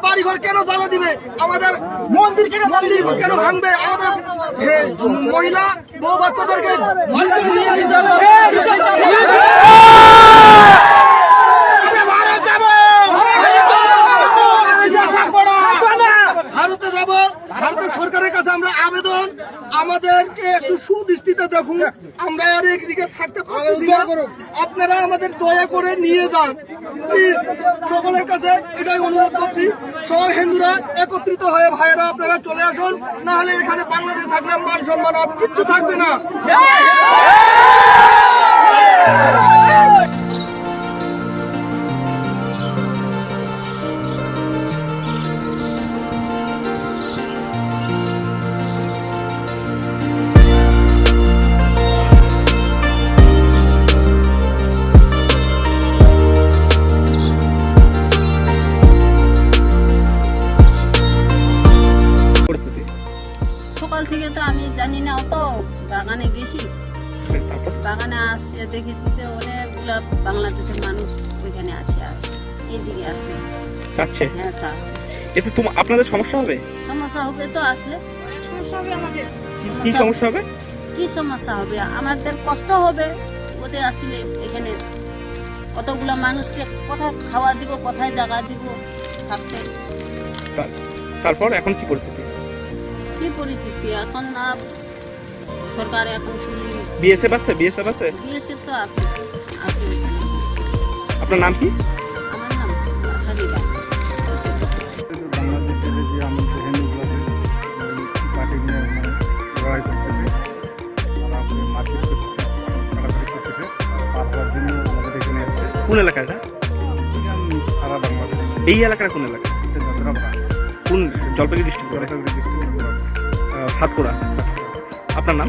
বাড়িঘর কেন জ্বালা দিবে, আমাদের মন্দির কেন ভাঙবে, আমাদের মহিলা বউ বাচ্চাদেরকে নিয়ে যাবে। ভারতে যাব, ভারতের সরকারের কাছে আমরা আবেদন, আমাদেরকে একটু সুদৃষ্টিতে দেখুন, আমরা আর একদিকে থাকতে পারছি না, আপনারা আমাদের দয়া করে নিয়ে যান প্লিজ। সকলের কাছে এটাই অনুরোধ করছি, সব হিন্দুরা একত্রিত হয়ে ভাইয়েরা আপনারা চলে আসুন, না হলে এখানে বাংলাদেশে থাকলে মান সম্মান আর কিচ্ছু থাকবে না। সকাল থেকে তো আমি জানি না, অত বাগানে গেছি, বাগানে আসে দেখেছি তো অনেকগুলা বাংলাদেশের মানুষ ওইখানে আসে এইদিকে আসতে চাচ্ছে। হ্যাঁ চাচ্ছে। এতে আপনাদের সমস্যা হবে? সমস্যা হবে তো, আসলে সমস্যা হবে আমাদের। কি সমস্যা হবে? কি সমস্যা হবে, আমাদের কষ্ট হবে ওদের আসলে এখানে কতগুলা মানুষকে কোথায় খাওয়া দিব, কোথায় জায়গা দিব থাকতে। তারপর এখন কি পরিস্থিতি? কি পরিস্থিতি এখন না, সরকার এখন কি বিএসএফ আছে? বিএসএফ আছে? বিএসএফ তো আছে আছে ওইখানে। আপনার নাম কি? আমার নাম হারিদা। বাংলাদেশের যে আমাদের হিন্দুগুলো পার্টি নিয়ে লড়াই করতেছে, তারা মারপিট করতেছে, কাটাকাটি করতেছে, পার হওয়ার জন্য আমাদের এখানে আসছে। কোন এলাকা এটা? সারা বাংলাদেশ এই এলাকাটা কোন এলাকা? যাত্রাপাড়া, কোন জলপাইগুড়ি ডিস্ট্রিক্ট? জলপাইগুড়ি ডিস্ট্রিক্ট, সাতকুড়া। আপনার নাম?